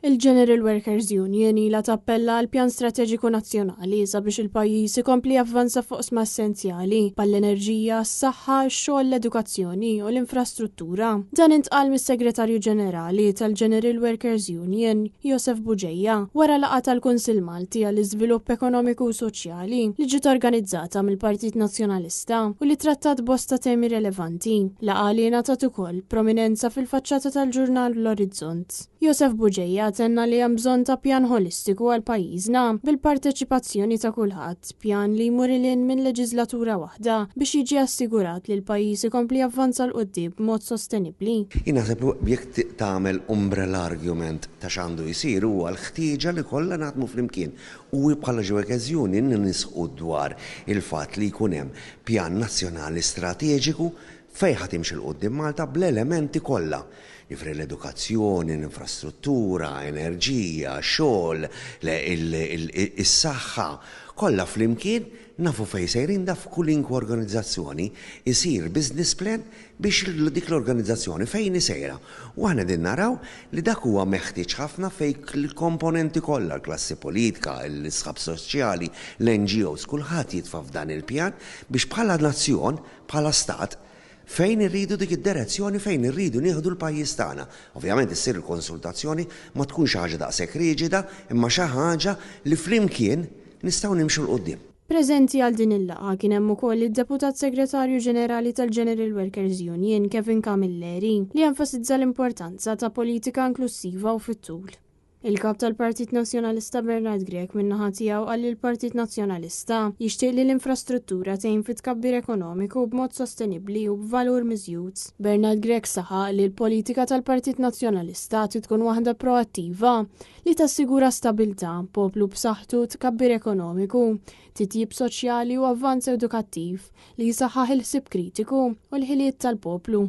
Il-General Workers Union ilha tappella għal pjan strateġiku nazzjonali sabiex il-pajjiż ikompli javvanza fuq sma essenzjali bħall-enerġija, s-saħħa, x-xogħol, l-edukazzjoni u l-infrastruttura. Dan intqal mis-Segretarju Ġenerali tal-General Workers Union, Joseph Buġejja, wara laqgħa tal-Kunsill Malti għall-Iżvilupp Ekonomiku u Soċjali li ġiet organizzata mill-Partit Nazzjonalista u li trattat bosta temi relevanti. Laqgħa li ngħatat ukoll prominenza fil-faċċata tal-ġurnal L-Orizzont. Joseph Buġejja tenna li hemm bżonn ta' pjan holistiku għal pajjiżna bil-parteċipazzjoni ta' kulħadd, pjan li jmur lil minn leġislatura waħda biex jiġi assigurat li l-pajjiż ikompli javvanza l qudiem b'mod sostenibbli. Jien naħseb jekk tagħmel umbrella argument ta' x'għandu jsir huwa l-ħtieġa li kollha naħdmu flimkien u bħala Workers Union nisqu dwar il-fatt li jkun hemm pjan nazzjonali strateġiku fejn ħadd timxi l-qudiem Malta bl-elementi kollha. Jifri l-edukazzjoni, l-infrastruttura, enerġija, xogħol, is-saħħa, kollha flimkien nafu fejn sejrin da f'kulinkwa organizzazzjoni isir business plan biex dik l-organizzazzjoni fejn isejra. U aħna din naraw li dak huwa meħtieġ ħafna fejn il-komponenti kollha, l-klassi politika, l-isħab soċjali, l-NGOs, kulħadd jitfa' f'dan il-pjan biex bħala nazzjon, bħala stat fejn irridu dik id-direzzjoni fejn irridu nieħdu l-pajjiż tagħna. Ovvjament issir il-konsultazzjoni ma tkunx ħaġa daqshekk riġida, imma xi ħaġa li flimkien nistgħu nimxu l qudiem. Preżenti għal din il-laqgħa kien hemm ukoll id-Deputat Segretarju Ġenerali tal-General Workers Union Kevin Camilleri li enfasizza l-importanza ta' politika inklusiva u fit-tul. Il-kap tal-Partit Nazzjonalista Bernard Grech min-naħa tiegħu qal li l-Partit Nazzjonalista jixtieq li l-infrastruttura tgħin fit-tkabbir ekonomiku b'mod sostenibbli u b'valur miżjud. Bernard Grech saħaq li l-politika tal-Partit Nazzjonalista tkun waħda proattiva li tassigura stabilità, poplu b'saħħtu, tkabbir ekonomiku, titjib soċjali u avvanz edukattiv li jisaħħaħ il-ħsieb kritiku u l-ħiliet tal-poplu.